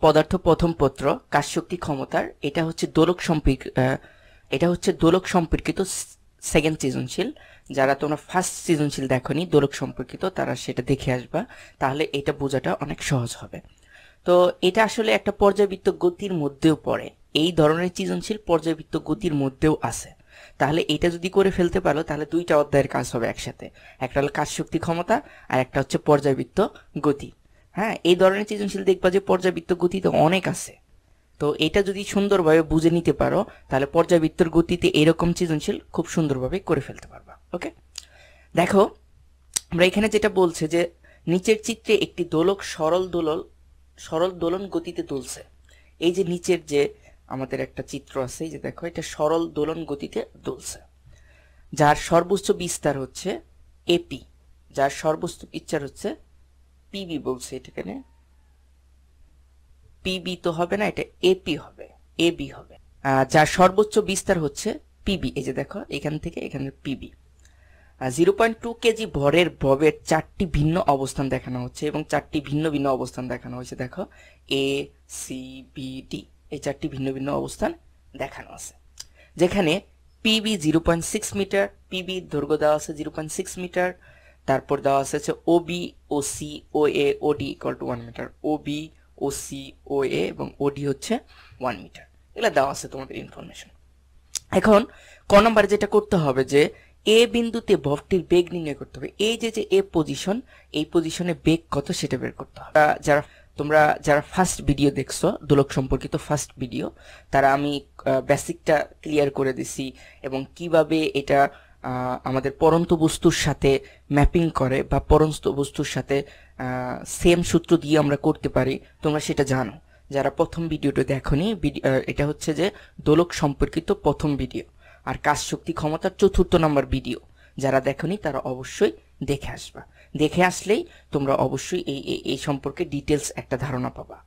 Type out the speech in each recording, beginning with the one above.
পদার্থ প্রথম পত্র কাজ শক্তি ক্ষমতার এটা হচ্ছে দোলক সম্পর্কিত সেকেন্ড সৃজনশীল। যারা তোমরা ফার্স্ট সৃজনশীল দেখোনি দোলক সম্পর্কিত তারা সেটা দেখে আসবা, তাহলে এটা বোঝাটা অনেক সহজ হবে। তো এটা আসলে একটা পর্যাবৃত্ত গতির মধ্যেও পড়ে, এই ধরনের সৃজনশীল পর্যাবৃত্ত গতির মধ্যেও আছে। তাহলে এটা যদি করে ফেলতে পারো তাহলে দুইটা অধ্যায়ের কাজ হবে একসাথে, একটা হলো কাজ শক্তি ক্ষমতা আর একটা হচ্ছে পর্যাবৃত্ত গতি। হ্যাঁ, এই ধরনের সৃজনশীল দেখবা যে পর্যাবৃত্ত গতিতে অনেক আছে। তো এটা যদি সুন্দরভাবে বুঝে নিতে পারো তাহলে পর্যাবৃত্তর গতিতে এরকম সৃজনশীল খুব সুন্দরভাবে করে ফেলতে পারবা। ওকে, দেখো আমরা এখানে যেটা বলছে যে নিচের চিত্রে একটি দোলক সরল দোলন গতিতে দুলছে। এই যে নিচের যে আমাদের একটা চিত্র আছে, এই যে দেখো এটা সরল দোলন গতিতে দুলছে, যার সর্বোচ্চ বিস্তার হচ্ছে এপি, যার সর্বোচ্চ বিস্তার হচ্ছে পিবি বলছে। এটাকে পিবি তো হবে না, এটা এপি হবে, এবি হবে। যার সর্বোচ্চ বিস্তার হচ্ছে পিবি, এই যে দেখো এখান থেকে এখানে পিবি। 0.2 কেজি ভরের ববের 4টি ভিন্ন অবস্থান দেখানো হচ্ছে এবং 4টি ভিন্ন ভিন্ন অবস্থান দেখানো হয়েছে। দেখো এ সি বি ডি, এই 4টি ভিন্ন ভিন্ন অবস্থান দেখানো আছে, যেখানে পিবি 0.6 মিটার, পিবি দৈর্ঘ্য দেওয়া আছে 0.6 মিটার, তারপর দেওয়া আছে OB O C O A O D equal to 1 metre, OB O C O A এবং ওডি হচ্ছে 1 মিটার। এগুলো দেওয়া আছে তোমাদের ইনফরমেশন। এখন ক নম্বরে যেটা করতে হবে যে এ বিন্দুতে ভবটির বেগ নির্ণয় করতে হবে। এই যে এ পজিশন, এই পজিশনে বেগ কত সেটা বের করতে হবে। যারা ফার্স্ট ভিডিও দেখছো দোলক সম্পর্কিত ফার্স্ট ভিডিও, তারা আমি বেসিকটা ক্লিয়ার করে দিছি এবং কিভাবে এটা আমাদের পরন্ত বস্তুর সাথে ম্যাপিং করে বা পরন্ত বস্তুর সাথে সেম সূত্র দিয়ে আমরা করতে পারি, তোমরা সেটা জানো। যারা প্রথম ভিডিওটা দেখোনি, এটা হচ্ছে যে দোলক সম্পর্কিত প্রথম ভিডিও, আর কাজ শক্তি ক্ষমতার 4র্থ নম্বর ভিডিও। যারা দেখোনি তারা অবশ্যই দেখে আসবা, দেখে আসলেই তোমরা অবশ্যই এই সম্পর্কে ডিটেলস একটা ধারণা পাবা।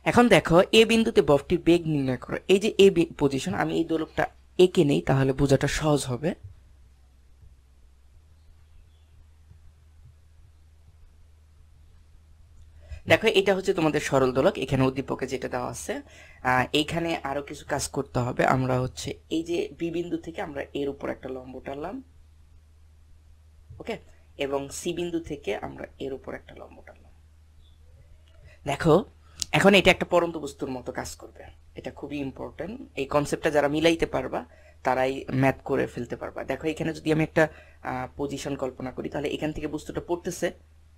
এখন দেখো এ বিন্দুতে ববটির বেগ নির্ণয় করো। এই যে এ পজিশন, আমি এই দোলকটা এঁকে নেই তাহলে বোঝাটা সহজ হবে। দেখো এটা হচ্ছে তোমাদের সরল দোলক, এখানে উদ্দীপকে যেটা দেওয়া আছে। এইখানে আরো কিছু কাজ করতে হবে। আমরা হচ্ছে এই যে বি বিন্দু থেকে আমরা এর উপর একটা লম্ব টানলাম, ওকে, এবং সি বিন্দু থেকে আমরা এর উপর একটা লম্ব টানলাম। দেখো এখন এটা একটা পরন্ত বস্তুর মতো কাজ করবে, এটা খুবই ইম্পর্টেন্ট। এই কনসেপ্টটা যারা মিলাইতে পারবা তারাই ম্যাথ করে ফেলতে পারবা। দেখো এখানে যদি আমি একটা পজিশন কল্পনা করি, তাহলে এখান থেকে বস্তুটা পড়তেছে,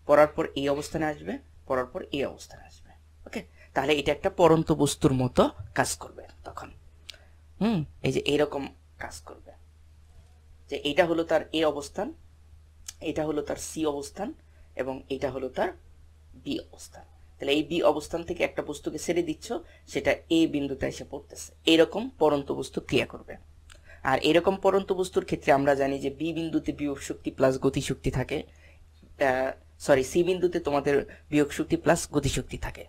পড়ার পর এই অবস্থানে আসবে, পড়ার পর এই অবস্থানে আসবে, ওকে। তাহলে এটা একটা পরন্ত বস্তুর মতো কাজ করবে তখন। এই যে এইরকম কাজ করবে, যে এটা হলো তার এ অবস্থান, এটা হলো তার সি অবস্থান এবং এটা হলো তার বি অবস্থান। তাহলে এই বি অবস্থান থেকে একটা বস্তুকে ছেড়ে দিচ্ছ, সেটা এ বিন্দুতে এসে পড়তেছে, এইরকম পরন্ত বস্তু ক্রিয়া করবে। আর এরকম পরন্ত বস্তুর ক্ষেত্রে আমরা জানি যে বি বিন্দুতে বিভব শক্তি প্লাস গতিশক্তি থাকে, সি বিন্দুতে তোমাদের বিয়োগ শক্তি প্লাস গতিশক্তি থাকে,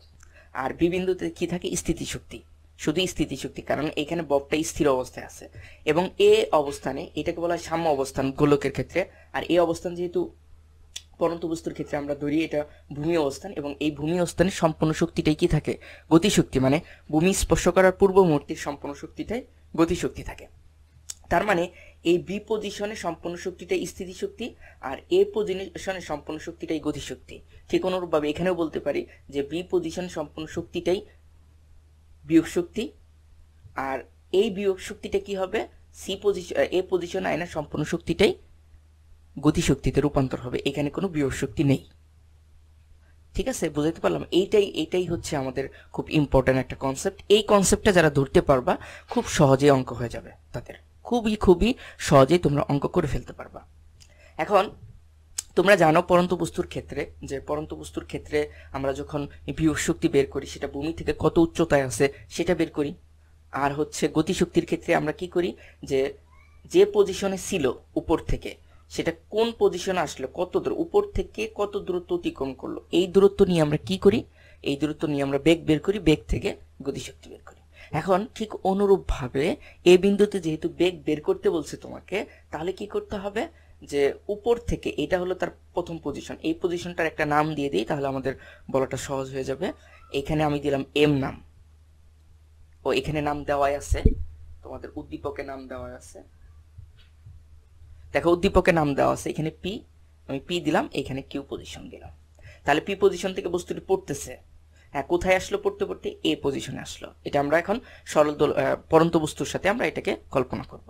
আর বি বিন্দুতে কি থাকে, স্থিতিশক্তি, শুধু স্থিতিশক্তি, কারণ এখানে ববটা স্থির অবস্থায় আছে। এবং এ অবস্থানে এটাকে বলা হয় সাম্য অবস্থান গোলকের ক্ষেত্রে, আর এই অবস্থান যেহেতু পরন্ত বস্তুর ক্ষেত্রে আমরা ধরি এটা ভূমি অবস্থান, এবং এই ভূমি অবস্থানে সম্পূর্ণ শক্তিটাই কি থাকে, গতিশক্তি, মানে ভূমি স্পর্শ করার পূর্ব মুহূর্তের সম্পূর্ণ শক্তিটাই গতিশক্তি থাকে। তার মানে এই বি পজিশনে সম্পূর্ণ শক্তিটাই স্থিতিশক্তি আর এ পজিশনে সম্পূর্ণ শক্তিটাই গতিশক্তি। ঠিক অনুরূপভাবে এখানেও বলতে পারি যে বি পজিশনে সম্পূর্ণ শক্তিটাই বিয়োগ শক্তি, আর এই বিয়োগ শক্তিটা কি হবে, এ পজিশনে আয়না সম্পূর্ণ শক্তিটাই গতিশক্তিতে রূপান্তর হবে, এখানে কোনো বিয়োগ শক্তি নেই। ঠিক আছে, বুঝাইতে পারলাম? এইটাই হচ্ছে আমাদের খুব ইম্পর্টেন্ট একটা কনসেপ্ট। এই কনসেপ্টটা যারা ধরতে পারবা খুব সহজেই অঙ্ক হয়ে যাবে তাদের, খুবই সহজেই তোমরা অঙ্ক করে ফেলতে পারবা। এখন তোমরা জানো পরন্ত বস্তুর ক্ষেত্রে, যে পরন্ত বস্তুর ক্ষেত্রে আমরা যখন বিয়োগ শক্তি বের করি সেটা ভূমি থেকে কত উচ্চতায় আছে সেটা বের করি। আর হচ্ছে গতিশক্তির ক্ষেত্রে আমরা কি করি, যে পজিশনে ছিল উপর থেকে সেটা কোন পজিশনে আসলো, কত দূর উপর থেকে কত দূরত্ব অতিক্রম করলো, এই দূরত্ব নিয়ে আমরা কি করি, এই দূরত্ব নিয়ে আমরা বেগ বের করি, বেগ থেকে গতিশক্তি বের করি। এখন ঠিক অনুরূপ ভাবে এই বিন্দুতে যেহেতু বেগ বের করতে বলছে তোমাকে, তাহলে কি করতে হবে, যে উপর থেকে, এটা হলো তার প্রথম পজিশন, এই পজিশনটার একটা নাম দিয়ে দিই তাহলে আমাদের বলাটা সহজ হয়ে যাবে। এখানে আমি দিলাম এম নাম, ও এখানে নাম দেওয়াই আছে, তোমাদের উদ্দীপকের নাম দেওয়া আছে, দেখো উদ্দীপকের নাম দেওয়া আছে, এখানে পি, আমি পি দিলাম, এখানে কিউ পজিশন দিলাম। তাহলে পি পজিশন থেকে বস্তুটি পড়তেছে, হ্যাঁ কোথায় আসলো পড়তে পড়তে এ পজিশনে আসলো। এটা আমরা এখন সরল পরন্ত বস্তুর সাথে আমরা এটাকে কল্পনা করব।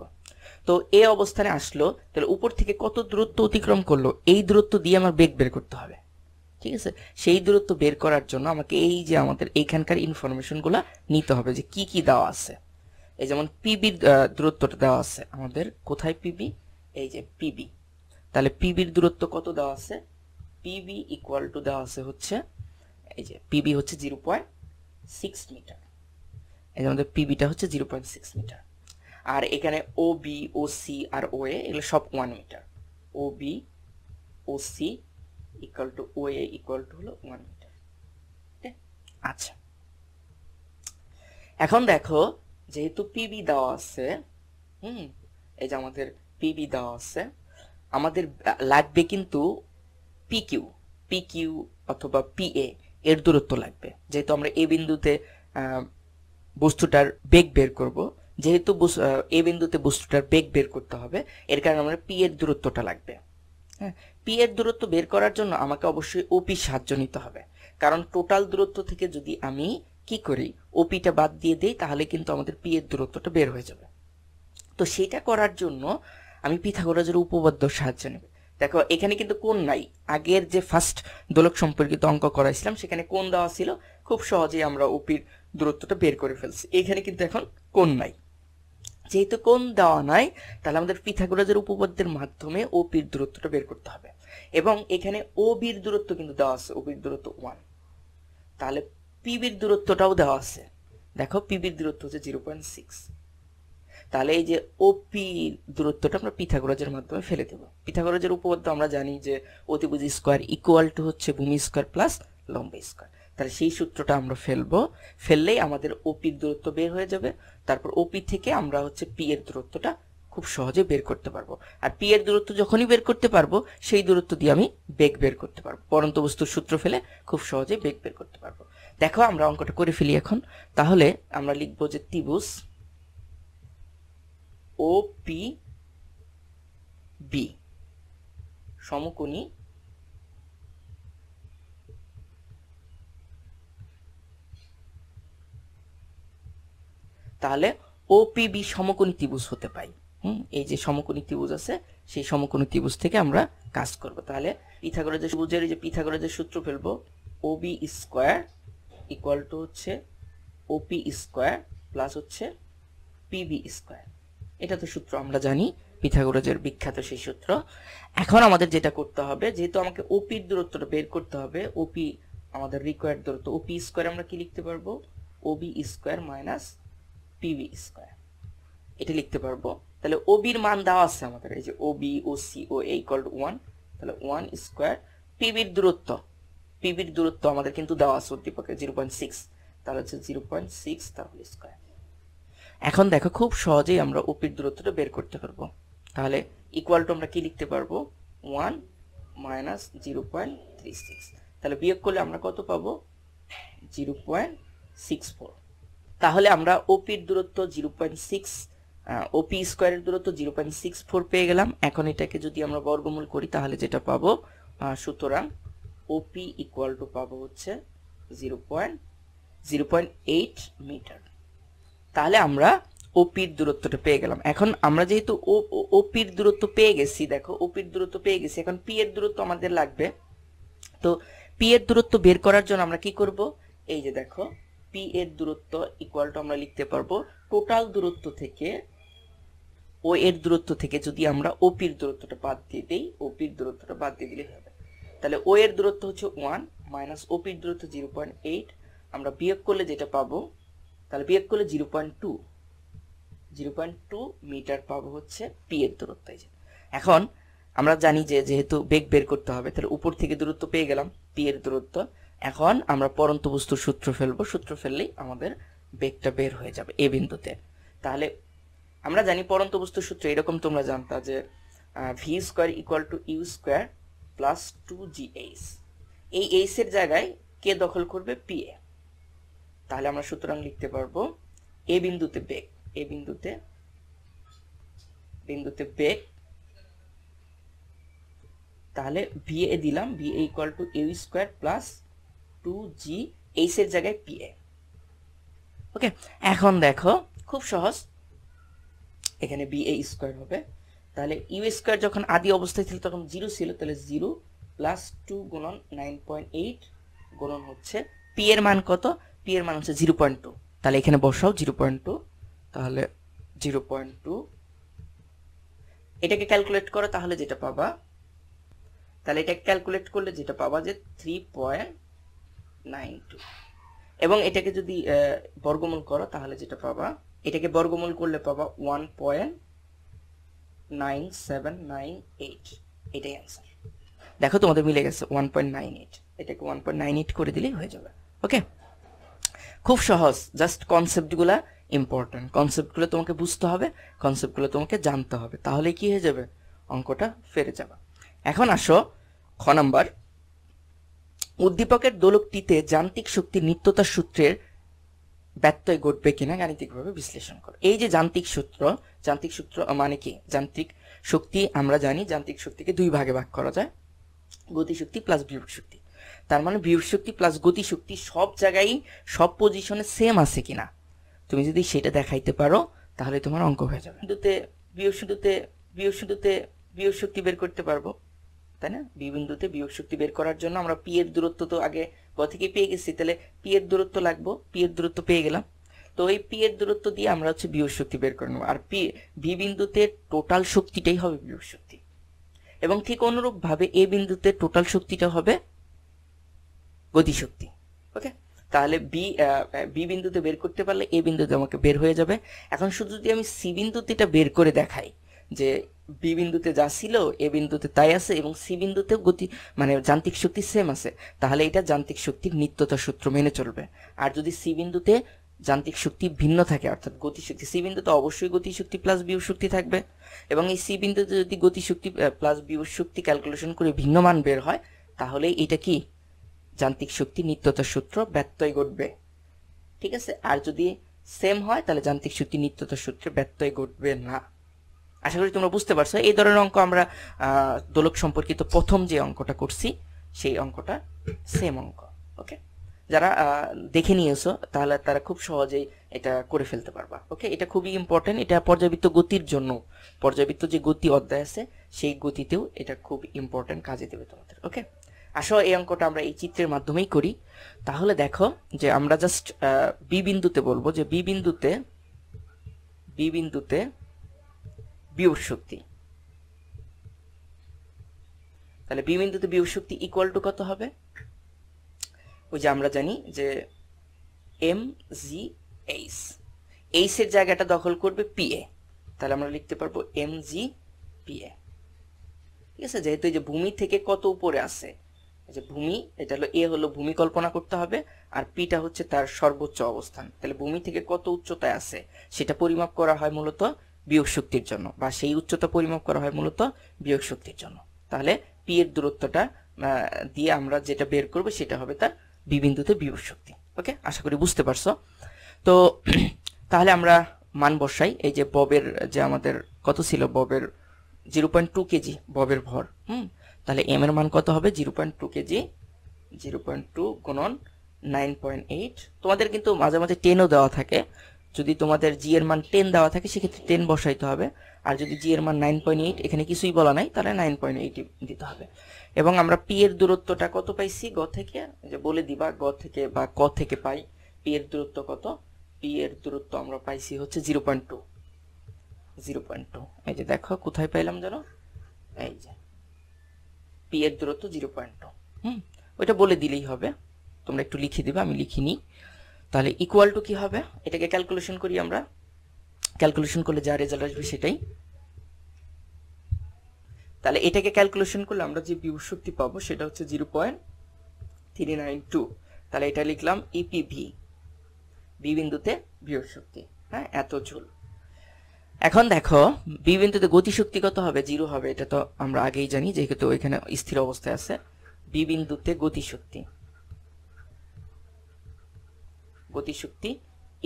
তো এ অবস্থানে আসলো, তাহলে উপর থেকে কত দূরত্ব অতিক্রম করলো, এই দূরত্ব দিয়ে আমার বেগ বের করতে হবে, ঠিক আছে। সেই দূরত্ব বের করার জন্য আমাকে এই যে আমাদের এইখানকার ইনফরমেশনগুলো নিতে হবে যে কি কি দেওয়া আছে। এই যেমন পিবির দূরত্বটা দেওয়া আছে আমাদের, কোথায় পিবি, এই যে পিবি। তাহলে পিবির দূরত্ব কত দেওয়া আছে, পিবি ইকুয়াল টু দেওয়া আছে হচ্ছে, এই যে পিবি হচ্ছে 0.6 মিটার, এই যে আমাদের পিবিটা হচ্ছে 0.6 মিটার। আর এখানে ও বি ও সি আর ও এ এগুলো সব 1 metre, O B O C equal to O A equal to হলো 1 মিটার। আচ্ছা, এখন দেখো যেহেতু পিবি দেওয়া আছে, এই যে আমাদের পিবি দেওয়া আছে, আমাদের লাগবে কিন্তু পিকিউ, পিকিউ অথবা পিএ এর দূরত্ব লাগবে। যেহেতু আমরা এ বিন্দুতে বস্তুটার বেগ বের করব, যেহেতু এ বিন্দুতে বস্তুটার বেগ বের করতে হবে, এর কারণে আমরা পি এর দূরত্বটা লাগবে। হ্যাঁ, পি এর দূরত্ব বের করার জন্য আমাকে অবশ্যই ওপি সাহায্য নিতে হবে, কারণ টোটাল দূরত্ব থেকে যদি আমি কি করি ওপিটা বাদ দিয়ে দেই, তাহলে কিন্তু আমাদের পি এর দূরত্বটা বের হয়ে যাবে। তো সেটা করার জন্য আমি পিথাগোরাসের উপপাদ্যর সাহায্য নেব। দেখো এখানে কিন্তু কোণ নাই, আগের যে ফার্স্ট দোলক সম্পর্কিত অঙ্ক করাইছিলাম সেখানে কোণ দেওয়া ছিল, খুব সহজেই আমরা ওপির দূরত্বটা বের করে ফেলছি। এখানে কিন্তু এখন কোণ নাই, যেহেতু কোণ দেওয়া নাই তাহলে আমাদের পিথাগোরাসের উপপাদ্যের মাধ্যমে ওপির দূরত্বটা বের করতে হবে। এবং এখানে ও বির দূরত্ব কিন্তু দেওয়া আছে, ওপির দূরত্ব 1, তাহলে পিবির দূরত্বটাও দেওয়া আছে, দেখো পিবির দূরত্ব হচ্ছে 0.6। তাহলে এই যে ওপি দূরত্বটা আমরা পিথাগোরাসের মাধ্যমে ফেলে দেব। পিথাগোরাসের উপপাদ্য আমরা জানি যে অতিভুজ স্কয়ার ইকুয়াল টু হচ্ছে ভূমি স্কয়ার প্লাস লম্ব স্কয়ার। তাহলে সেই সূত্রটা আমরা ফেলবো, ফেললেই আমাদের ওপির দূরত্ব বের হয়ে যাবে। তারপর ওপি থেকে আমরা হচ্ছে পি এর দূরত্বটা খুব সহজে বের করতে পারবো। আর পি এর দূরত্ব যখনই বের করতে পারবো, সেই দূরত্ব দিয়ে আমি বেগ বের করতে পারবো। পরন্ত বস্তুর সূত্র ফেলে খুব সহজে বেগ বের করতে পারবো। দেখো আমরা অঙ্কটা করে ফেলি এখন। তাহলে আমরা লিখবো যে ত্রিভুজ ও পি বি সমকোণী তাহলে ওপিবি সমকোণী ত্রিভুজ হতে পাই। এই যে সমকোণী ত্রিভুজ আছে, সেই সমকোণী ত্রিভুজ থেকে আমরা কাজ করব। তাহলে পিথাগোরাসের ত্রিভুজের এই যে পিথাগোরাসের সূত্র ফেলবো, ওবি স্কয়ার ইকুয়াল টু হচ্ছে ওপি স্কয়ার প্লাস হচ্ছে পিবি স্কয়ার। এটা তো সূত্র আমরা জানি, পিথাগোরাসের বিখ্যাত সেই সূত্র। এখন আমাদের যেটা করতে হবে, যেহেতু আমাকে ওপির দূরত্বটা বের করতে হবে, ওপি আমাদের রিকোয়ার্ড দূরত্ব, ওপি স্কয়ার আমরা কি লিখতে পারবো, OB square minus PB square, এটা লিখতে পারবো। তাহলে ওবির মান দেওয়া আছে আমাদের, এই যে OB O C O A equal to 1, তাহলে 1 স্কয়ার। পিবির দূরত্ব আমাদের কিন্তু দেওয়া আছে উদ্দীপকে 0.6, তাহলে হচ্ছে 0.6 তার হোল স্কয়ার। এখন দেখো খুব সহজেই আমরা ওপির দূরত্বটা বের করতে পারবো। তাহলে ইকুয়াল টু আমরা কি লিখতে পারবো, 1 মাইনাস 0.36, তাহলে বিয়োগ করলে আমরা কত পাবো, 0.64। তাহলে আমরা ওপির দূরত্ব 0.6, ওপি স্কয়ারের দূরত্ব 0.64 পেয়ে গেলাম। এখন এটাকে যদি আমরা বর্গমূল করি তাহলে যেটা পাবো, সুতরাং ওপি ইকুয়াল টু পাবো হচ্ছে 0.8 মিটার। তাহলে আমরা ওপির দূরত্বটা পেয়ে গেলাম। এখন আমরা যেহেতু ওপির দূরত্ব পেয়ে গেছি, দেখো ওপির দূরত্ব পেয়ে গেছি, এখন পি এর দূরত্ব আমাদের লাগবে। তো পি এর দূরত্ব বের করার জন্য আমরা কি করব, এই যে দেখো পি এর দূরত্ব ইকুয়াল টু আমরা লিখতে পারবো টোটাল দূরত্ব থেকে ও এর দূরত্ব থেকে যদি আমরা ওপির দূরত্বটা বাদ দিয়ে দেই, ওপির দূরত্বটা বাদ দিয়ে দিলে হবে। তাহলে ও এর দূরত্ব হচ্ছে 1 মাইনাস ওপির দূরত্ব 0.8, আমরা বিয়োগ করলে যেটা পাবো, তাহলে বিয়োগ করলে 0.2 মিটার পাবো হচ্ছে পি এর দূরত্ব। এখন আমরা জানি যে যেহেতু বেগ বের করতে হবে, তাহলে উপর থেকে দূরত্ব পেয়ে গেলাম পি এর দূরত্ব। এখন আমরা পরন্ত বস্তুর সূত্র ফেলবো, সূত্র ফেললেই আমাদের বেগটা বের হয়ে যাবে এ বিন্দুতে। তাহলে আমরা জানি পরন্ত বস্তুর সূত্র এরকম, তোমরা জানতা যে V square equal to U square plus 2gh। এই এইচ এর জায়গায় কে দখল করবে, পি এ। তাহলে আমরা সুতরাং লিখতে পারবো এ বিন্দুতে বেগ, এ বিন্দুতে বেগ, তাহলে VA দিলাম, VA equal to U square plus 2G H এর জায়গায় PA। ওকে, এখন দেখো খুব সহজ, এখানে BA স্কোয়ার হবে, তাহলে ইউ স্কোয়ার যখন আদি অবস্থায় ছিল তখন 0 ছিল, তাহলে 0 প্লাস 2 গুণন 9.8 গুণন হচ্ছে P এর মান কত, P এর মান হচ্ছে 0.2, তাহলে এখানে বসাও 0.2, তাহলে 0.2, এটাকে ক্যালকুলেট করো, তাহলে যেটা পাবা, তাহলে এটাকে ক্যালকুলেট করলে যেটা পাবা যে 3.92, এবং এটাকে যদি বর্গমূল করো তাহলে যেটা পাবা, এটাকে বর্গমূল করলে পাবা 1.9798, এটাই অ্যান্সার। দেখো তোমাদের মিলে গেছে 1.98, এটাকে 1.98 করে দিলেই হয়ে যাবে। ওকে, খুব সহজ, জাস্ট কনসেপ্টগুলো ইম্পর্টেন্ট, কনসেপ্টগুলো তোমাকে বুঝতে হবে, কনসেপ্টগুলো তোমাকে জানতে হবে, তাহলে কি হয়ে যাবে, অঙ্কটা ফেরে যাবে। এখন আসো খ নাম্বার, উদ্দীপকের দোলকটিতে যান্ত্রিক শক্তির নিত্যতার সূত্রের ব্যত্যয় ঘটবে কিনা গাণিতিকভাবে বিশ্লেষণ করো। এই যে যান্ত্রিক সূত্র মানে কি, যান্ত্রিক শক্তি আমরা জানি যান্ত্রিক শক্তিকে দুই ভাগে ভাগ করা যায়, গতিশক্তি প্লাস বিভব শক্তি। তার মানে বিভব শক্তি প্লাস গতিশক্তি সব জায়গায় সব পজিশনে সেম আছে কিনা তুমি যদি সেটা দেখাইতে পারো তাহলে তোমার অঙ্ক হয়ে যাবে। বিভব শক্তি বের করতে পারবো, তাই না? বিন্দুতে বিভব শক্তি বের করার জন্য আমরা পি এর দূরত্ব তো আগে গ থেকে পেয়ে গেছি, তাহলে পি এর দূরত্ব লাগবো, পি এর দূরত্ব পেয়ে গেলাম, তো এই পি এর দূরত্ব দিয়ে আমরা হচ্ছে বিভব শক্তি বের করে নেবো, আর বি বিন্দুতে টোটাল শক্তিটাই হবে বিভব শক্তি, এবং ঠিক অনুরূপ ভাবে এ বিন্দুতে টোটাল শক্তিটা হবে গতিশক্তি। ওকে, তাহলে বি বিন্দুতে বের করতে পারলে এ বিন্দুতে আমাকে বের হয়ে যাবে। এখন শুধু যদি আমি সি বিন্দুতে এটা বের করে দেখাই যে বি বিন্দুতে যা ছিল এ বিন্দুতে তাই আছে, এবং সি বিন্দুতে গতি মানে যান্ত্রিক শক্তি সেম আছে, তাহলে এটা যান্ত্রিক শক্তির নিত্যতা সূত্র মেনে চলবে। আর যদি সি বিন্দুতে যান্ত্রিক শক্তি ভিন্ন থাকে, অর্থাৎ গতিশক্তি, সি বিন্দুতে অবশ্যই গতিশক্তি প্লাস বিভব শক্তি থাকবে, এবং এই সি বিন্দুতে যদি গতিশক্তি প্লাস বিভব শক্তি ক্যালকুলেশন করে ভিন্ন মান বের হয়, তাহলে এটা কি যান্ত্রিক শক্তি নিত্যতার সূত্র ব্যত্যয় ঘটবে। ঠিক আছে, আর যদি সেম হয় তাহলে যান্ত্রিক শক্তি নিত্যতার সূত্রে ব্যত্যয় ঘটবে না। আশা করি তোমরা বুঝতে পারছো। এই ধরনের অঙ্ক আমরা দোলক সম্পর্কিত প্রথম যে অঙ্কটা করছি সেই অঙ্কটা সেম অঙ্ক। ওকে, যারা দেখে নিয়েছো তাহলে তারা খুব সহজেই এটা করে ফেলতে পারবা। ওকে, এটা খুবই ইম্পর্টেন্ট, এটা পর্যাবৃত্ত গতির জন্য, পর্যাবৃত্ত যে গতি অধ্যায় আছে সেই গতিতেও এটা খুব ইম্পর্টেন্ট কাজে দেবে তোমাদের। ওকে, আসো এই অঙ্কটা আমরা এই চিত্রের মাধ্যমেই করি। তাহলে দেখো যে আমরা জাস্ট বি বিন্দুতে বলবো যে বি বিন্দুতে বিভব শক্তি, তাহলে বি বিন্দুতে বিভব শক্তি ইকুয়াল টু কত হবে, ওই যে আমরা জানি যে এম জি এইচ, এইচ এর জায়গাটা দখল করবে পিএ, তাহলে আমরা লিখতে পারবো এম জি পিএ। ঠিক আছে, যেহেতু এই যে ভূমি থেকে কত উপরে আছে, যে ভূমি, এটা হলো এ হলো ভূমি কল্পনা করতে হবে, আর পিটা হচ্ছে তার সর্বোচ্চ অবস্থান, তাহলে ভূমি থেকে কত উচ্চতায় আছে সেটা পরিমাপ করা হয় মূলত বিয়োগ শক্তির জন্য, বা সেই উচ্চতা পরিমাপ করা হয় মূলত বিয়োগ শক্তির জন্য। তাহলে পি এর দূরত্বটা দিয়ে আমরা যেটা বের করব সেটা হবে তার বি বিন্দুতে বিয়োগ শক্তি। ওকে, আশা করি বুঝতে পারছো। তো তাহলে আমরা মান বসাই, এই যে ববের যে আমাদের কত ছিল, ববের 0.2 কেজি ববের ভর, তাহলে এম এর মান কত হবে 0.2 কেজি, 0.2 গুণন 9.8। তোমাদের কিন্তু মাঝে মাঝে 10ও দেওয়া থাকে, যদি তোমাদের জি এর মান 10 দেওয়া থাকে সেক্ষেত্রে 10 বসাইতে হবে, আর যদি জি এর মান 9.8 এখানে কিছুই বলা নাই তাহলে 9.8 দিতে হবে। এবং আমরা পি এর দূরত্বটা কত পাইছি গ থেকে, যে বলে দিবা গ থেকে বা ক থেকে পাই পি এর দূরত্ব কত, পি এর দূরত্ব আমরা পাইছি হচ্ছে 0.2। এই যে দেখো কোথায় পাইলাম জানো, এই যে পি এর দূরত্ব 0.2, ওইটা বলে দিলেই হবে, তোমরা একটু লিখে দিবা, আমি লিখিনি। তাহলে ইকুয়াল টু কি হবে, এটাকে ক্যালকুলেশন করি আমরা, ক্যালকুলেশন করলে যা রেজাল্ট আসবে সেটাই। তাহলে এটাকে ক্যালকুলেশন করলে আমরা যে বিভব শক্তি পাবো সেটা হচ্ছে 0.392, তাহলে এটা লিখলাম ইপিভি, বি বিন্দুতে বিভব শক্তি, হ্যাঁ, এত জুল। এখন দেখো বি বিন্দুতে গতিশক্তি কত হবে, 0 হবে, এটা তো আমরা আগেই জানি যেহেতু ওইখানে স্থির অবস্থায় আছে। বি বিন্দুতে গতিশক্তি, গতিশক্তি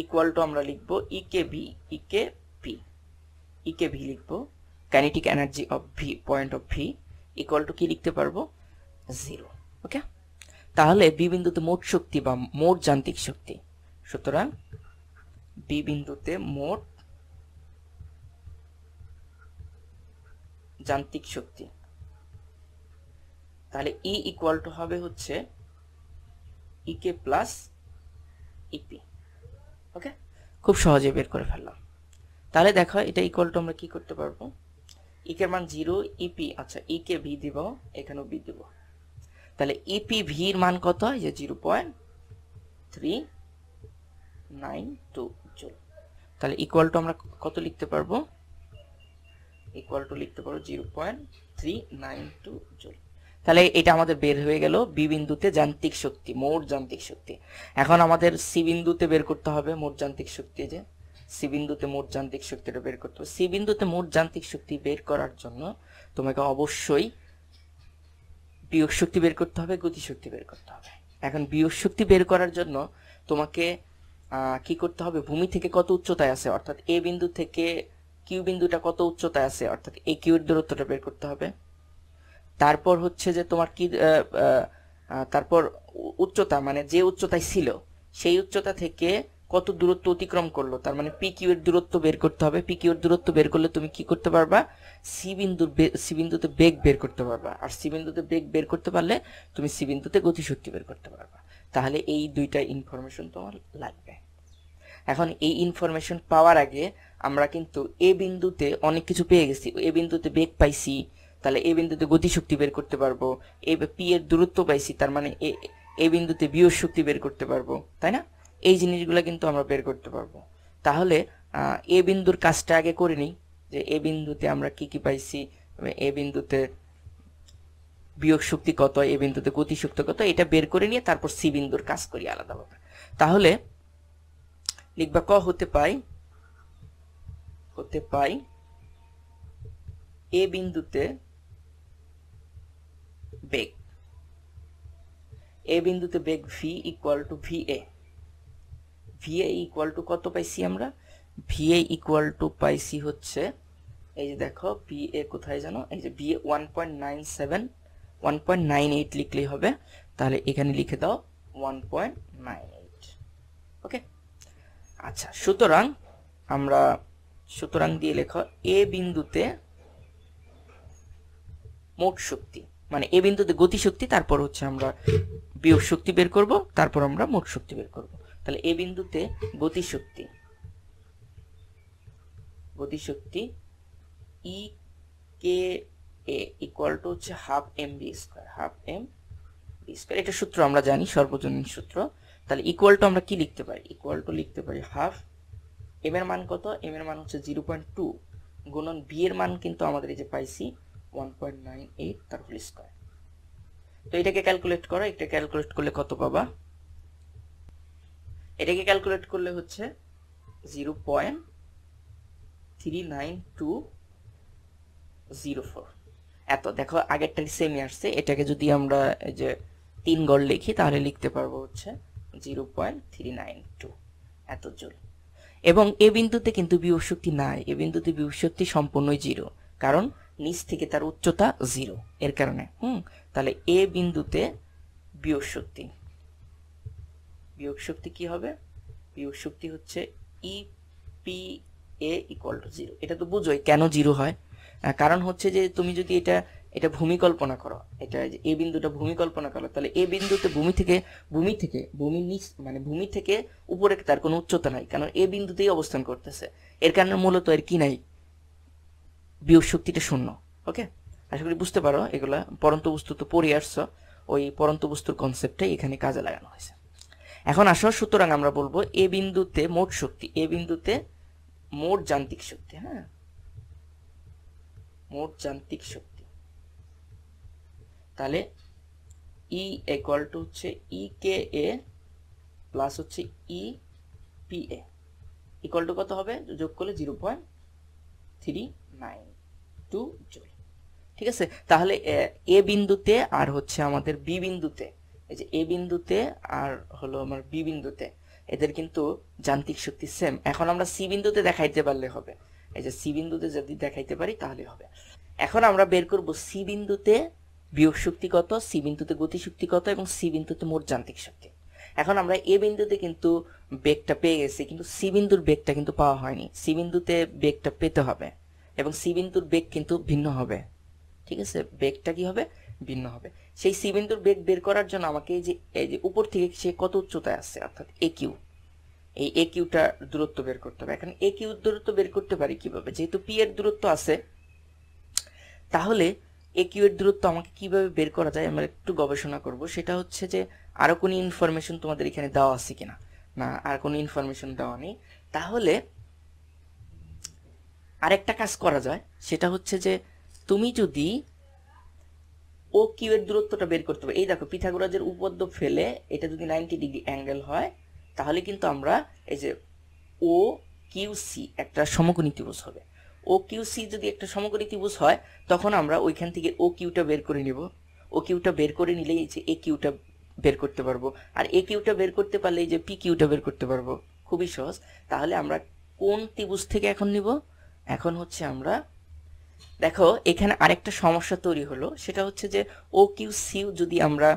ইকুয়াল টু আমরা লিখব ইকে ভি লিখবো kinetic energy of V point of V equal to কি লিখতে পারবো 0। ওকে, তাহলে বি বিন্দুতে মোট শক্তি বা মোট যান্ত্রিক শক্তি, সুতরাং বি বিন্দুতে মোট যান্ত্রিক শক্তি, তাহলে ই ইকুয়াল টু হবে হচ্ছে ইকে প্লাস ইপি। ওকে, খুব সহজে বের করে ফেললাম। তাহলে দেখো এটা ইকুয়াল টু আমরা কি করতে পারবো, ইকের মান 0, ইপি আচ্ছা ইকে ভি দিব, এখানেও ভি দিব, তাহলে ইপি ভির মান কত, এই যে 0.392 জুল। তাহলে ইকুয়াল টু আমরা কত লিখতে পারবো, ইকুয়াল টু লিখতে পারবো 0.392 জুল। তাহলে এটা আমাদের বের হয়ে গেল বি বিন্দুতে যান্ত্রিক শক্তি, মোট যান্ত্রিক শক্তি। এখন আমাদের সি বিন্দুতে বের করতে হবে মোট যান্ত্রিক শক্তি, যে সি বিন্দুতে মোট যান্ত্রিক শক্তিটা বের করতে হবে। সি বিন্দুতে মোট যান্ত্রিক শক্তি বের করার জন্য তোমাকে অবশ্যই বিয়োগ শক্তি বের করতে হবে, গতিশক্তি বের করতে হবে। এখন বিয়োগ শক্তি বের করার জন্য তোমাকে কি করতে হবে, ভূমি থেকে কত উচ্চতায় আছে, অর্থাৎ এ বিন্দু থেকে কিউ বিন্দুটা কত উচ্চতায় আছে, অর্থাৎ এ কিউ এর দূরত্বটা বের করতে হবে। তারপর হচ্ছে যে তোমার কি তারপর উচ্চতা, মানে যে উচ্চতায় ছিল সেই উচ্চতা থেকে কত দূরত্ব অতিক্রম করলো, তার মানে পি কিউ এর দূরত্ব বের করতে হবে। পি কিউ এর দূরত্ব বের করলে তুমি কি করতে পারবা, সি বিন্দুতে বেগ বের করতে পারবা, আর সি বিন্দুতে বেগ বের করতে পারলে তুমি সি বিন্দুতে গতিশক্তি বের করতে পারবা। তাহলে এই দুইটা ইনফরমেশন তোমার লাগবে। এখন এই ইনফরমেশন পাওয়ার আগে আমরা কিন্তু এ বিন্দুতে অনেক কিছু পেয়ে গেছি, এ বিন্দুতে বেগ পাইছি, তাহলে এ বিন্দুতে গতিশক্তি বের করতে পারবো, পি এর দূরত্ব পাইছি, তার মানে এ বিন্দুতে বিয়োগ শক্তি বের করতে পারবো, তাই না? এই জিনিসগুলো কিন্তু আমরা বের করতে পারবো। তাহলে এ বিন্দুর কাজটা আগে করে নিই, যে এ বিন্দুতে আমরা কি কি পাইছি, এ বিন্দুতে বিয়োগ শক্তি কত, এ বিন্দুতে গতিশক্তি কত, এটা বের করে নিয়ে তারপর সি বিন্দুর কাজ করি আলাদাভাবে। তাহলে লিখবা ক হতে পাই এ বিন্দুতে বেগ, এ বিন্দুতে বেগ V equal to VA, VA equal to কত পাইছি আমরা, ভিএ ইকুয়াল টু পাইছি হচ্ছে এই যে দেখো ভিএ কোথায় জানো, এই যে ভিএ 1.98 লিখলেই হবে, তাহলে এখানে লিখে দাও 1.98। ওকে, আচ্ছা সুতরাং দিয়ে লেখো এ বিন্দুতে মোট শক্তি, মানে এ বিন্দুতে গতি শক্তি, তারপর হচ্ছে আমরা বিয়োগ শক্তি বের করব, তারপর আমরা মোট শক্তি বের করব। তাহলে এ বিন্দুতে গতি শক্তি ই কে এ ইকুয়াল টু হচ্ছে হাফ এম বি স্কয়ার, এটা সূত্র আমরা জানি, সর্বজনীন সূত্র। তাহলে ইকুয়াল টু আমরা কি লিখতে পারি, ইকুয়াল টু লিখতে পারি হাফ এম এর মান কত, এম এর মান হচ্ছে 0.2 গুণন বি এর মান কিন্তু আমাদের এই যে পাইছি 1.98 তার হোল স্কয়ার। তো এটাকে ক্যালকুলেট করো, এটা ক্যালকুলেট করলে কত পাবা, এটাকে ক্যালকুলেট করলে হচ্ছে 0.39204। এত দেখো আগেরটার সেমই আসছে, এটাকে যদি আমরা এই যে 3 গড় লিখি তাহলে লিখতে পারবো হচ্ছে 0.392 এত জুল। এবং এ বিন্দুতে কিন্তু বিয়োগ শক্তি নাই, এ বিন্দুতে বিয়োগ শক্তি সম্পূর্ণই 0, কারণ নিচ থেকে তার উচ্চতা 0 এর কারণে। তাহলে এ বিন্দুতে বিয়োগ শক্তি কি হবে, বিয়োগ শক্তি হচ্ছে E P A equal two 0। এটা তো বুঝোই কেন 0 হয়, কারণ হচ্ছে যে তুমি যদি এটা ভূমি কল্পনা করো, এটা এ বিন্দুটা ভূমি কল্পনা করো, তাহলে এ বিন্দুতে ভূমির নিচ মানে ভূমি থেকে উপরে তার কোনো উচ্চতা নাই, কারণ এ বিন্দুতেই অবস্থান করতেছে, এর কারণে মূলত এর কি নাই, বিয়োগ শক্তিটা 0। ওকে, আশা করি বুঝতে পারো, এগুলা পরন্ত বস্তু তো পড়ে আসছো, ওই পরন্ত বস্তুর কনসেপ্টটাই এখানে কাজে লাগানো হয়েছে। এখন আসো, সুতরাং আমরা বলবো এ বিন্দুতে মোট শক্তি, এ বিন্দুতে মোট যান্ত্রিক শক্তি, মোট যান্ত্রিক শক্তি, তাহলে ই ইকুয়াল টু হচ্ছে ই কে এ প্লাস হচ্ছে E P A equal to কত হবে, যোগ করলে 0.392 জুল। ঠিক আছে, তাহলে এ বিন্দুতে আর হচ্ছে আমাদের বি বিন্দুতে, এই যে এ বিন্দুতে আর হলো আমার বি বিন্দুতে, এদের কিন্তু যান্ত্রিক শক্তি সেম। এখন আমরা সি বিন্দুতে দেখাইতে পারলে হবে, এই যে সি বিন্দুতে যদি দেখাইতে পারি তাহলে হবে। এখন আমরা বের করব সি বিন্দুতে বিয়োগ শক্তি কত, সি বিন্দুতে গতি শক্তি কত এবং সি বিন্দুতে মোট যান্ত্রিক শক্তি। এখন আমরা এ বিন্দুতে কিন্তু বেগটা পেয়ে গেছি, কিন্তু সি বিন্দুর বেগটা কিন্তু পাওয়া হয়নি। সি বিন্দুতে বেগটা পেতে হবে এবং সি বিন্দুর বেগ কিন্তু ভিন্ন হবে, ঠিক আছে, বেগটা কি হবে, ভিন্ন হবে। সেই সি বিন্দুর বেগ বের করার জন্য আমাকে এই যে উপর থেকে সে কত উচ্চতায় আছে অর্থাৎ এ কিউ, এই এ কিউটা দূরত্ব বের করতে হবে। এখন এ কিউ দূরত্ব বের করতে পারি কিভাবে, যেহেতু পি এর দূরত্ব আছে, তাহলে এ কিউ এর দূরত্ব আমাকে কিভাবে বের করা যায় আমরা একটু গবেষণা করব। সেটা হচ্ছে যে আরো কোনো ইনফরমেশন তোমাদের এখানে দেওয়া আছে কিনা, না আর কোনো ইনফরমেশন দেওয়া নেই। তাহলে আরেকটা কাজ করা যায়, সেটা হচ্ছে যে তুমি যদি ও কিউ এর দূরত্বটা বের করতে হবে, এই দেখো পিথাগোরাসের উপপাদ্য ফেলে এটা যদি 90 ডিগ্রি অ্যাঙ্গেল হয়, তাহলে কিন্তু আমরা এই যে ও কিউ সি একটা সমকোণী ত্রিভুজ হবে। ও কিউ সি যদি একটা সমকোণী ত্রিভুজ হয়, তখন আমরা ওইখান থেকে ও কিউটা বের করে নিব। ও কিউটা বের করে নিলেই যে এ কিউটা বের করতে পারবো, আর এ কিউটা বের করতে পারলে যে পি কিউটা বের করতে পারবো, খুবই সহজ। তাহলে আমরা কোন ত্রিভুজ থেকে এখন নিব, এখন হচ্ছে আমরা দেখো এখানে আরেকটা সমস্যা তৈরি হলো, সেটা হচ্ছে যে ও কিউ সি যদি আমরা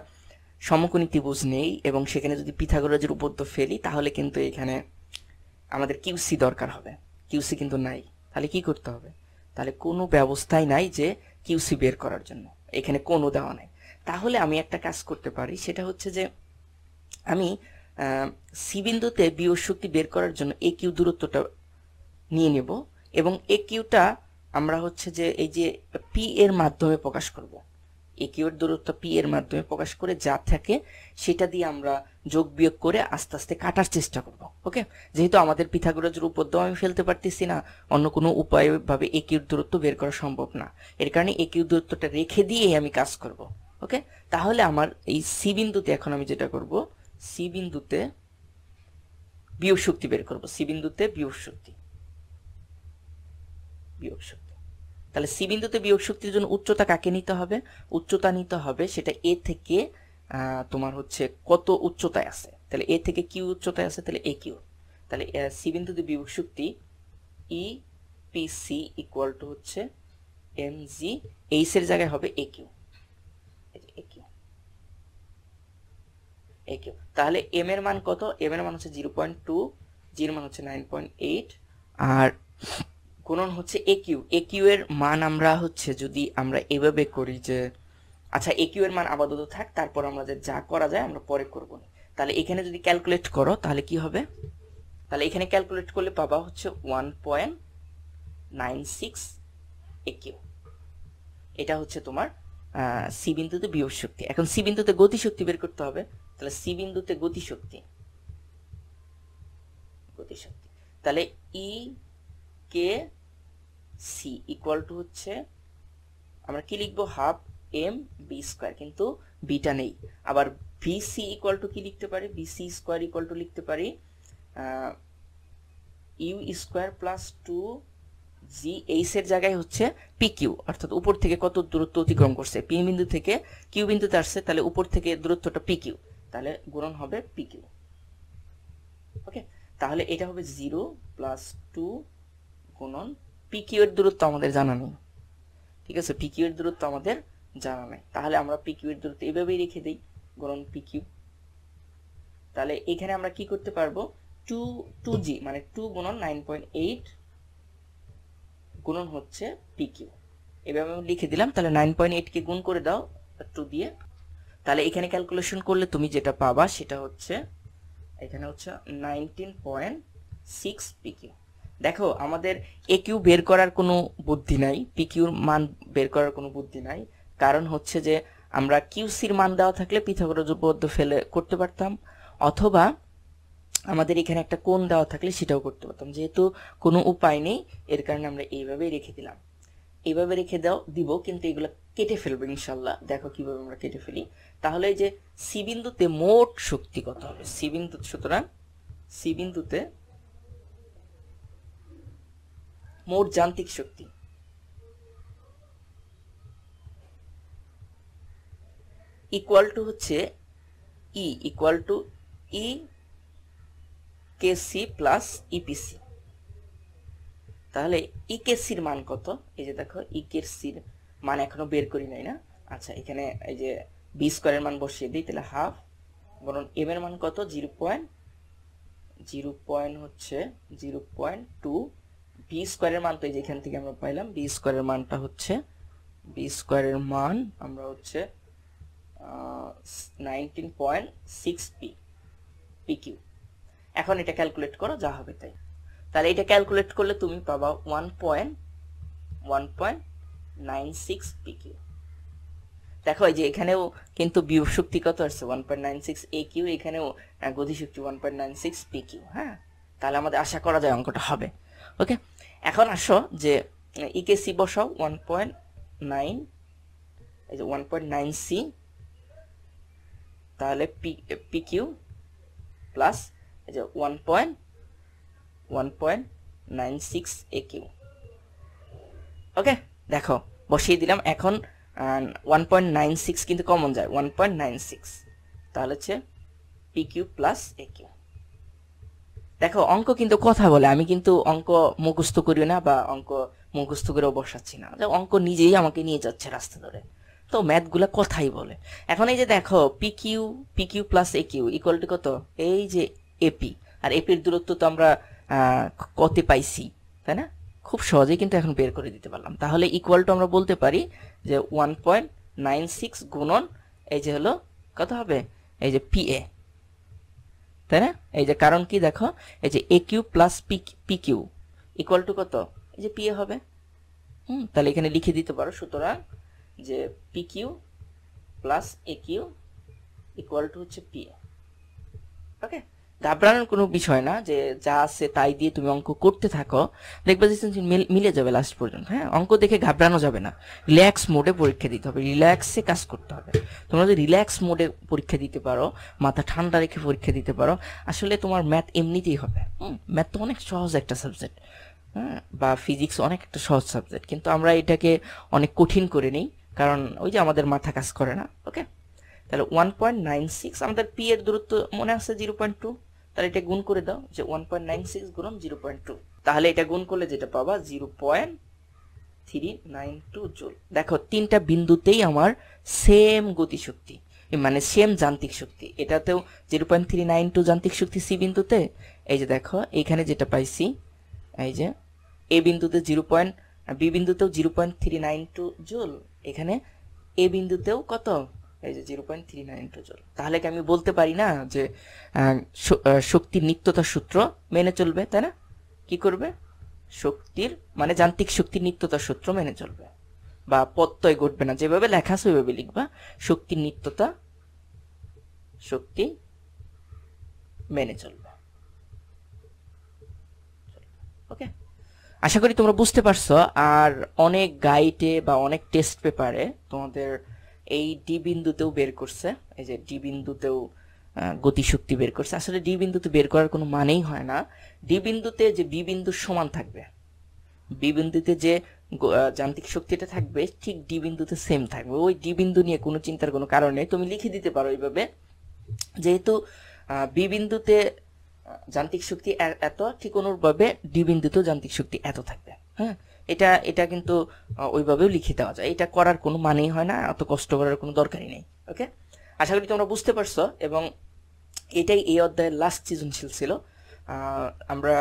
সমকোণী ত্রিভুজ নেই এবং সেখানে যদি পিথাগোরাসের উপপাদ্য ফেলি, তাহলে কিন্তু এখানে আমাদের কিউসি দরকার হবে, কিউসি কিন্তু নাই। তাহলে কি করতে হবে, তাহলে কোনো ব্যবস্থাই নাই যে কিউসি বের করার জন্য, এখানে কোনো দেওয়া নাই। তাহলে আমি একটা কাজ করতে পারি, সেটা হচ্ছে যে আমি সি বিন্দুতে বিয়োগ শক্তি বের করার জন্য এ কিউ দূরত্বটা নিয়ে নেব এবং এ কিউটা আমরা হচ্ছে যে এই যে পি এর মাধ্যমে প্রকাশ করব। এ কিউ এর দূরত্ব পি এর মাধ্যমে প্রকাশ করে যা থাকে সেটা দিয়ে আমরা যোগ বিয়োগ করে আস্তে আস্তে কাটার চেষ্টা করব। ওকে, যেহেতু আমাদের পিথাগোরাসের উপপাদ্য আমি ফেলতে পারতেছি না, অন্য কোনো উপায় ভাবে এ কিউর দূরত্ব বের করা সম্ভব না, এর কারণে এ কিউ দূরত্বটা রেখে দিয়ে আমি কাজ করব। ওকে, তাহলে আমার এই সি বিন্দুতে এখন আমি যেটা করব, সি বিন্দুতে বিয়োগ শক্তি বের করব, সি বিন্দুতে বিয়োগ শক্তি, বিয়োগ শক্তি। তাহলে সি বিন্দুতে বিয়োগ শক্তির জন্য উচ্চতা কাকে নিতে হবে, উচ্চতা নিতে হবে সেটা এ থেকে তোমার হচ্ছে কত উচ্চতায় আছে, তাহলে এ থেকে কিউ উচ্চতায় আছে, তাহলে এ কিউ। তাহলে সি বিন্দুতে বিয়োগ শক্তি E P C equal to হচ্ছে এম জি, এইচ এর জায়গায় হবে A Q, A Q, A Q. তাহলে এম এর মান কত, এম এর মান হচ্ছে 0.2, জি এর মান হচ্ছে 9.8, আর গুণন হচ্ছে এ কিউ। এ কিউ এর মান আমরা হচ্ছে যদি আমরা এভাবে করি যে আচ্ছা এ কিউ এর মান আপাতত থাক, তারপর আমাদের যা করা যায় আমরা পরে করব। তাহলে এখানে যদি ক্যালকুলেট করো তাহলে কি হবে, তাহলে এখানে ক্যালকুলেট করলে পাবা হচ্ছে 1.96 এ কিউ। এটা হচ্ছে তোমার সি বিন্দুতে বিয়োগ শক্তি। এখন সি বিন্দুতে গতি শক্তি বের করতে হবে, তাহলে সি বিন্দুতে গতি শক্তি, গতি শক্তি, তাহলে E K C equal to হচ্ছে আমরা কি লিখবো, হাফ এম বি স্কোয়ার, কিন্তু বিটা নেই। আবার ভি সি ইকুয়াল টু কি লিখতে পারি, V C square equal to লিখতে পারি U square plus 2 G, H এর জায়গায় হচ্ছে পি কিউ, অর্থাৎ উপর থেকে কত দূরত্ব অতিক্রম করছে, পি বিন্দু থেকে কিউ বিন্দুতে আসছে, তাহলে উপর থেকে দূরত্বটা পি কিউ, তাহলে গুণন হবে পি কিউ। ওকে, তাহলে এটা হবে 0 প্লাস 2 গুণন পি কিউ এর দূরত্ব আমাদের জানা নেই, ঠিক আছে, পি কিউ এর দূরত্ব আমাদের জানা নেই, তাহলে আমরা পি কিউ এর দূরত্ব এভাবেই রেখে দিই, গুণন পি কিউ। তাহলে এখানে আমরা কি করতে পারবো, 2g মানে 2 গুণন 9.8 গুণন হচ্ছে পি কিউ, এভাবে আমি লিখে দিলাম। তাহলে 9.8 কে গুণ করে দাও 2 দিয়ে, তাহলে এখানে ক্যালকুলেশন করলে তুমি যেটা পাবা সেটা হচ্ছে এখানে হচ্ছে 19.6 পি কিউ। দেখো আমাদের এ কিউ বের করার কোনো বুদ্ধি নাই, পি কিউর মান বের করার কোনো বুদ্ধি নাই, কারণ হচ্ছে যে আমরা কিউসির মান দেওয়া থাকলে পিথাগোরাস উপপাদ্য ফেলে করতে পারতাম, অথবা আমাদের এখানে একটা কোণ দেওয়া থাকলে সেটাও করতে পারতাম। যেহেতু কোনো উপায় নেই, এর কারণে আমরা এইভাবেই রেখে দিলাম, এইভাবে রেখে দিব, কিন্তু এগুলো কেটে ফেলবো ইনশাল্লাহ। দেখো কিভাবে আমরা কেটে ফেলি। তাহলে এই যে সি বিন্দুতে মোট শক্তি কত হবে, সি বিন্দু, সুতরাং সি বিন্দুতে মোট যান্ত্রিক শক্তি ইকুয়াল টু হচ্ছে E equal to E EKC plus EPC. তাহলে ইকেসির মান কত? এই যে দেখো ইকেসির মান এখনো বের করি নাই না। আচ্ছা, এখানে এই যে বি স্কোয়ারের মান বসিয়ে দিই, তাহলে হাফ, বরং এম এর মান কত? 0.2। বি স্কোয়ারের মান তো এই যে এখান থেকে আমরা পাইলাম, বি স্কোয়ারের মানটা হচ্ছে, বি স্কোয়ারের মান আমরা হচ্ছে 19.6 পিকিউ। এখন এটা ক্যালকুলেট করো, যা হবে তাই। তাহলে এটা ক্যালকুলেট করলে তুমি পাবা 1.96 পিকিউ। দেখো এই যে এখানেও কিন্তু বিভব শক্তি কত আসছে? 1.96 AQ, এখানেও গতিশক্তি 1.96 পিকিউ। হ্যাঁ, তাহলে আমাদের আশা করা যায় অঙ্কটা হবে। ওকে, এখন আসো যে ইকেসি বসাও 1.9, এই যে 1.9 সি, তাহলে পিকিউ প্লাস এই যে 1.96 AQ। ওকে, দেখো বসিয়ে দিলাম। এখন 1.96 কিন্তু কমন যায়, 1.96, তাহলে হচ্ছে পিকিউ প্লাস একিউ। দেখো অঙ্ক কিন্তু কথা বলে, আমি কিন্তু অঙ্ক মুখস্থ করি না বা অঙ্ক মুখস্থ করেও বসাচ্ছি না, অঙ্ক নিজেই আমাকে নিয়ে যাচ্ছে রাস্তা ধরে, তো ম্যাথগুলা কথাই বলে। এখন এই যে দেখো PQ plus AQ equal to কত? এই যে এপি, আর এপির দূরত্ব তো আমরা কতে পাইছি, তাই না? খুব সহজেই কিন্তু এখন বের করে দিতে পারলাম। তাহলে ইকুয়াল টু আমরা বলতে পারি যে 1.96 গুণন এই যে হলো কত হবে? এই যে পিএ, তাই না? এই যে কারণ কি দেখো, এই যে A Q plus PQ equal to কত? এই যে পিএ হবে। তাহলে এখানে লিখে দিতে পারো, সুতরাং যে PQ plus A Q equal to হচ্ছে পিএ। ওকে, ঘাবড়ানোর কোনো বিষয় না, যে যা আছে তাই দিয়ে তুমি অঙ্ক করতে থাকো, দেখবে যে মিলে যাবে লাস্ট পর্যন্ত। হ্যাঁ, অঙ্ক দেখে ঘাবড়ানো যাবে না, রিল্যাক্স মোডে পরীক্ষা দিতে হবে, রিল্যাক্সে কাজ করতে হবে। তোমরা যদি রিল্যাক্স মোডে পরীক্ষা দিতে পারো, মাথা ঠান্ডা রেখে পরীক্ষা দিতে পারো, আসলে তোমার ম্যাথ এমনিতেই হবে। ম্যাথ তো অনেক সহজ একটা সাবজেক্ট, হ্যাঁ, বা ফিজিক্স অনেক একটা সহজ সাবজেক্ট, কিন্তু আমরা এটাকে অনেক কঠিন করে নিই, কারণ ওই যে আমাদের মাথা কাজ করে না। ওকে, তাহলে 1.96, আমাদের পি এর দূরত্ব মনে আছে 0.2, তাহলে এটা গুণ করে দাও, যে 1.96 গুণন 0.2, তাহলে এটা গুণ করলে যেটা পাবা 0.392 জুল। দেখো তিনটা বিন্দুতেই আমার সেম গতিশক্তি, মানে সেম যান্ত্রিক শক্তি। এটাতেও 0.392 যান্ত্রিক শক্তি সি বিন্দুতে, এই যে দেখো এইখানে যেটা পাইছি, এই যে এ বিন্দুতে বি বিন্দুতেও 0.392 জুল, এখানে এ বিন্দুতেও কত? এই যে 0.392 জুল। তাহলে কি আমি বলতে পারি না যে শক্তির নিত্যতার সূত্র মেনে চলবে, তাই না? কি করবে? শক্তির মানে যান্ত্রিক শক্তির নিত্যতার সূত্র মেনে চলবে, বা প্রত্যয় ঘটবে না, যেভাবে লেখা আছে ওইভাবে লিখবা, শক্তির নিত্যতা, শক্তি মেনে চলবে। ওকে, আশা করি তোমরা বুঝতে পারছো। আর অনেক গাইডে বা অনেক টেস্ট পেপারে তোমাদের এই ডি বিন্দুতেও বের করছে, এই যে ডি বিন্দুতেও গতিশক্তি বের করছে। আসলে ডি বিন্দুতে বের করার কোনো মানেই হয় না। ডি বিন্দুতে যে বি বিন্দুর সমান থাকবে, বি বিন্দুতে যে যান্ত্রিক শক্তিটা থাকবে ঠিক ডি বিন্দুতে সেম থাকবে। ওই ডি বিন্দু নিয়ে কোনো চিন্তার কোনো কারণ নেই, তুমি লিখে দিতে পারো এইভাবে, যেহেতু বি বিন্দুতে যান্ত্রিক শক্তি এত, ঠিক অনুরূপভাবে ডি বিন্দুতেও যান্ত্রিক শক্তি এত থাকবে। হ্যাঁ, এটা কিন্তু ওইভাবেও লিখে দেওয়া যায়, এটা করার কোনো মানেই হয় না, এত কষ্ট করার কোনো দরকারই নেই। ওকে, আশা করি তোমরা বুঝতে পারছো। এবং এটাই এই অধ্যায়ের লাস্ট সৃজনশীল ছিল। আমরা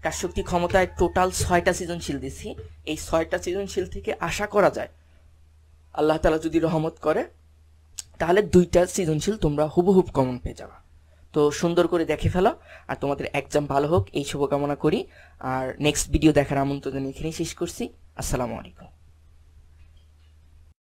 কাজশক্তি ক্ষমতায় টোটাল 6টা সৃজনশীল দিছি। এই 6টা সৃজনশীল থেকে আশা করা যায় আল্লাহ তাআলা যদি রহমত করে তাহলে 2টা সৃজনশীল তোমরা হুবহুব কমন পেয়ে যাবে। তো সুন্দর করে দেখে ফেলো, আর তোমাদের এক্সাম ভালো হোক এই শুভকামনা করি। আর নেক্সট ভিডিও দেখার আমন্ত্রণ এখানেই শেষ করছি। আসসালামু আলাইকুম।